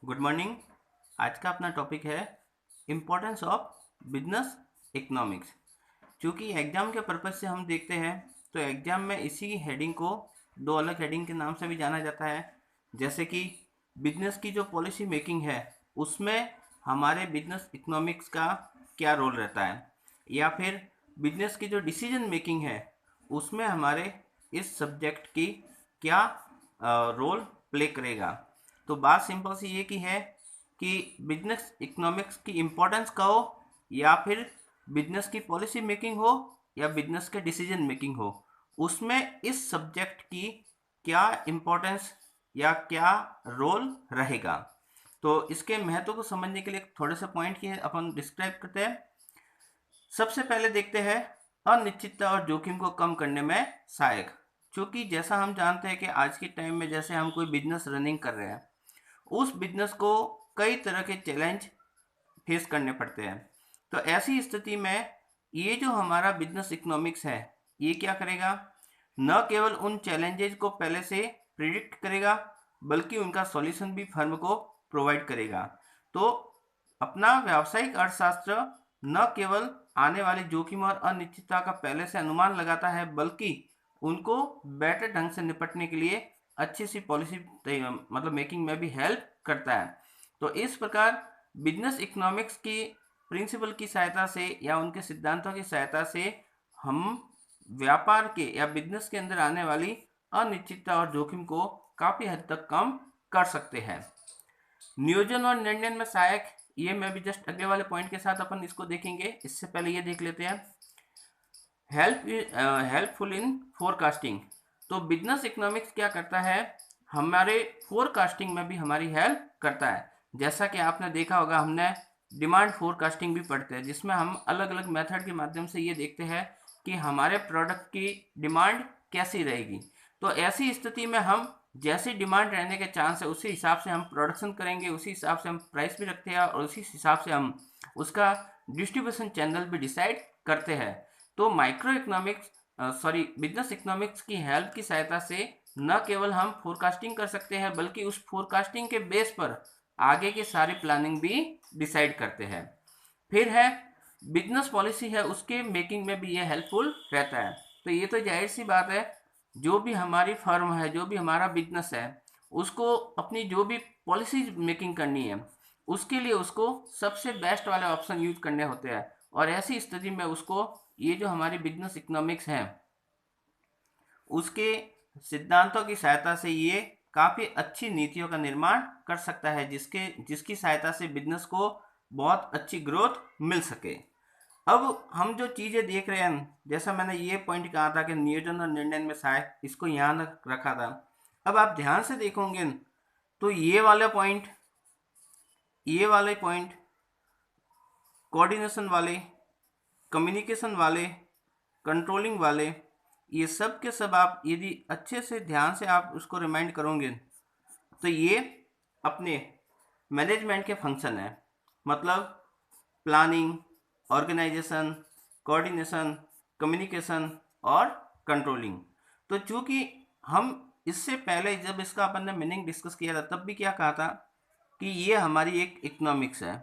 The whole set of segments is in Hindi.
Good morning. आज का अपना टॉपिक है इम्पोर्टेंस ऑफ बिजनेस इकोनॉमिक्स। क्योंकि एग्ज़ाम के पर्पज़ से हम देखते हैं तो एग्ज़ाम में इसी हेडिंग को दो अलग हेडिंग के नाम से भी जाना जाता है। जैसे कि बिजनेस की जो पॉलिसी मेकिंग है उसमें हमारे बिजनेस इकोनॉमिक्स का क्या रोल रहता है, या फिर बिजनेस की जो डिसीजन मेकिंग है उसमें हमारे इस सब्जेक्ट की क्या रोल प्ले करेगा। तो बात सिंपल सी ये की है कि बिजनेस इकोनॉमिक्स की इम्पोर्टेंस का हो, या फिर बिजनेस की पॉलिसी मेकिंग हो, या बिजनेस के डिसीजन मेकिंग हो, उसमें इस सब्जेक्ट की क्या इम्पोर्टेंस या क्या रोल रहेगा। तो इसके महत्व को समझने के लिए थोड़े से पॉइंट की अपन डिस्क्राइब करते हैं। सबसे पहले देखते हैं अनिश्चितता और जोखिम को कम करने में सहायक। क्योंकि जैसा हम जानते हैं कि आज के टाइम में जैसे हम कोई बिजनेस रनिंग कर रहे हैं, उस बिजनेस को कई तरह के चैलेंज फेस करने पड़ते हैं। तो ऐसी स्थिति में ये जो हमारा बिजनेस इकोनॉमिक्स है ये क्या करेगा, न केवल उन चैलेंजेस को पहले से प्रिडिक्ट करेगा बल्कि उनका सॉल्यूशन भी फर्म को प्रोवाइड करेगा। तो अपना व्यावसायिक अर्थशास्त्र न केवल आने वाले जोखिम और अनिश्चितता का पहले से अनुमान लगाता है बल्कि उनको बेटर ढंग से निपटने के लिए अच्छी सी पॉलिसी मतलब मेकिंग में भी हेल्प करता है। तो इस प्रकार बिजनेस इकोनॉमिक्स की प्रिंसिपल की सहायता से या उनके सिद्धांतों की सहायता से हम व्यापार के या बिजनेस के अंदर आने वाली अनिश्चितता और जोखिम को काफ़ी हद तक कम कर सकते हैं। नियोजन और निर्णय में सहायक, ये मैं भी जस्ट अगले वाले पॉइंट के साथ अपन इसको देखेंगे। इससे पहले ये देख लेते हैं हेल्पफुल इन फोरकास्टिंग। तो बिजनेस इकोनॉमिक्स क्या करता है, हमारे फोरकास्टिंग में भी हमारी हेल्प करता है। जैसा कि आपने देखा होगा हमने डिमांड फोरकास्टिंग भी पढ़ते हैं, जिसमें हम अलग अलग मेथड के माध्यम से ये देखते हैं कि हमारे प्रोडक्ट की डिमांड कैसी रहेगी। तो ऐसी स्थिति में हम जैसी डिमांड रहने के चांस है उसी हिसाब से हम प्रोडक्शन करेंगे, उसी हिसाब से हम प्राइस भी रखते हैं और उसी हिसाब से हम उसका डिस्ट्रीब्यूशन चैनल भी डिसाइड करते हैं। तो माइक्रो इकोनॉमिक्स बिजनेस इकोनॉमिक्स की हेल्प की सहायता से न केवल हम फोरकास्टिंग कर सकते हैं बल्कि उस फोरकास्टिंग के बेस पर आगे की सारी प्लानिंग भी डिसाइड करते हैं। फिर है बिजनेस पॉलिसी है, उसके मेकिंग में भी ये हेल्पफुल रहता है। तो ये तो जाहिर सी बात है, जो भी हमारी फर्म है, जो भी हमारा बिजनेस है, उसको अपनी जो भी पॉलिसी मेकिंग करनी है उसके लिए उसको सबसे बेस्ट वाले ऑप्शन यूज करने होते हैं। और ऐसी स्थिति में उसको ये जो हमारी बिजनेस इकोनॉमिक्स है उसके सिद्धांतों की सहायता से ये काफ़ी अच्छी नीतियों का निर्माण कर सकता है, जिसकी सहायता से बिजनेस को बहुत अच्छी ग्रोथ मिल सके। अब हम जो चीज़ें देख रहे हैं, जैसा मैंने ये पॉइंट कहा था कि नियोजन और निर्णय में सहायक, इसको यहाँ रखा था। अब आप ध्यान से देखोगे तो ये वाले पॉइंट कोऑर्डिनेशन वाले, कम्युनिकेशन वाले, कंट्रोलिंग वाले, ये सब के सब आप यदि अच्छे से ध्यान से आप उसको रिमाइंड करोगे तो ये अपने मैनेजमेंट के फंक्शन है। मतलब प्लानिंग, ऑर्गेनाइजेशन, कोऑर्डिनेशन, कम्युनिकेशन और कंट्रोलिंग। तो चूंकि हम इससे पहले जब इसका अपन ने मीनिंग डिस्कस किया था तब भी क्या कहा था कि ये हमारी एक इकोनॉमिक्स है।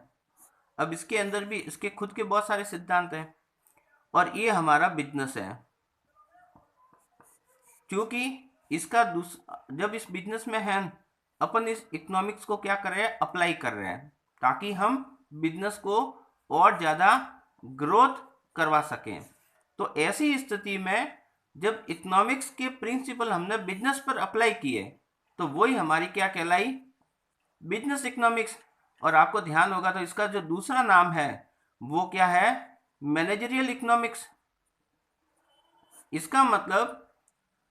अब इसके अंदर भी इसके खुद के बहुत सारे सिद्धांत हैं और ये हमारा बिजनेस है। क्योंकि इसका जब इस बिजनेस में है अपन इस इकोनॉमिक्स को क्या कर रहे हैं, अप्लाई कर रहे हैं ताकि हम बिजनेस को और ज़्यादा ग्रोथ करवा सकें। तो ऐसी स्थिति में जब इकोनॉमिक्स के प्रिंसिपल हमने बिजनेस पर अप्लाई किए तो वही हमारी क्या कहलाई, बिजनेस इकोनॉमिक्स। और आपको ध्यान होगा तो इसका जो दूसरा नाम है वो क्या है, मैनेजरियल इकोनॉमिक्स। इसका मतलब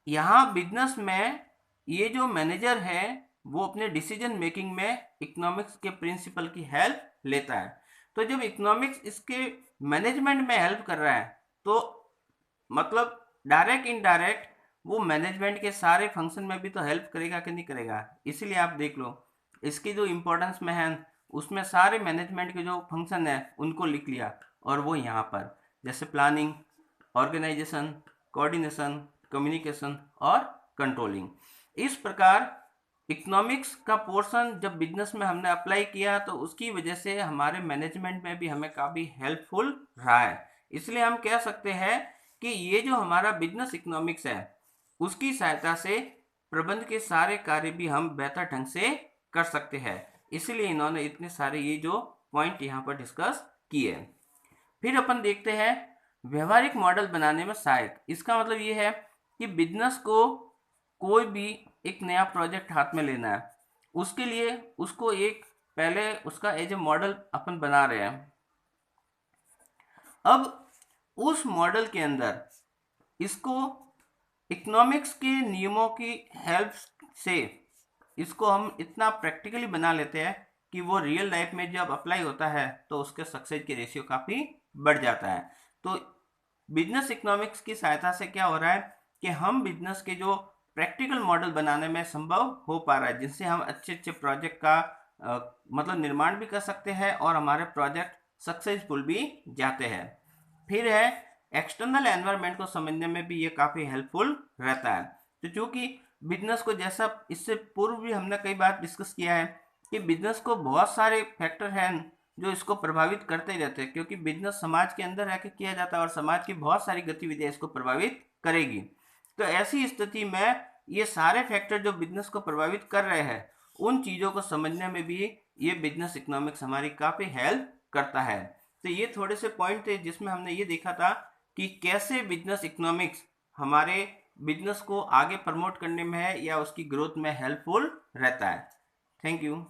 यहाँ बिजनेस में ये जो मैनेजर है वो अपने डिसीजन मेकिंग में इकोनॉमिक्स के प्रिंसिपल की हेल्प लेता है। तो जब इकोनॉमिक्स इसके मैनेजमेंट में हेल्प कर रहा है तो मतलब डायरेक्ट इनडायरेक्ट वो मैनेजमेंट के सारे फंक्शन में भी तो हेल्प करेगा कि नहीं करेगा। इसीलिए आप देख लो इसकी जो इम्पोर्टेंस में है उसमें सारे मैनेजमेंट के जो फंक्शन है उनको लिख लिया, और वो यहाँ पर जैसे प्लानिंग, ऑर्गेनाइजेशन, कोऑर्डिनेशन, कम्युनिकेशन और कंट्रोलिंग। इस प्रकार इकोनॉमिक्स का पोर्शन जब बिजनेस में हमने अप्लाई किया तो उसकी वजह से हमारे मैनेजमेंट में भी हमें काफ़ी हेल्पफुल रहा है। इसलिए हम कह सकते हैं कि ये जो हमारा बिजनेस इकोनॉमिक्स है उसकी सहायता से प्रबंध के सारे कार्य भी हम बेहतर ढंग से कर सकते हैं। इसलिए इन्होंने इतने सारे ये जो पॉइंट यहाँ पर डिस्कस किए। फिर अपन देखते हैं व्यवहारिक मॉडल बनाने में सहायक। इसका मतलब ये है कि बिजनेस को कोई भी एक नया प्रोजेक्ट हाथ में लेना है, उसके लिए उसको एक पहले उसका एज ए मॉडल अपन बना रहे हैं। अब उस मॉडल के अंदर इसको इकोनॉमिक्स के नियमों की हेल्प से इसको हम इतना प्रैक्टिकली बना लेते हैं कि वो रियल लाइफ में जब अप्लाई होता है तो उसके सक्सेस की रेशियो काफ़ी बढ़ जाता है। तो बिजनेस इकोनॉमिक्स की सहायता से क्या हो रहा है कि हम बिजनेस के जो प्रैक्टिकल मॉडल बनाने में संभव हो पा रहा है, जिनसे हम अच्छे अच्छे प्रोजेक्ट का मतलब निर्माण भी कर सकते हैं और हमारे प्रोजेक्ट सक्सेसफुल भी जाते हैं। फिर है एक्सटर्नल एनवायरनमेंट को समझने में भी ये काफ़ी हेल्पफुल रहता है। तो चूँकि बिजनेस को, जैसा इससे पूर्व भी हमने कई बार डिस्कस किया है कि बिजनेस को बहुत सारे फैक्टर हैं जो इसको प्रभावित करते रहते हैं, क्योंकि बिजनेस समाज के अंदर रहकर किया जाता है और समाज की बहुत सारी गतिविधियाँ इसको प्रभावित करेगी। तो ऐसी स्थिति में ये सारे फैक्टर जो बिजनेस को प्रभावित कर रहे हैं उन चीज़ों को समझने में भी ये बिजनेस इकोनॉमिक्स हमारी काफ़ी हेल्प करता है। तो ये थोड़े से पॉइंट थे जिसमें हमने ये देखा था कि कैसे बिजनेस इकोनॉमिक्स हमारे बिजनेस को आगे प्रमोट करने में है या उसकी ग्रोथ में हेल्पफुल रहता है। Thank you.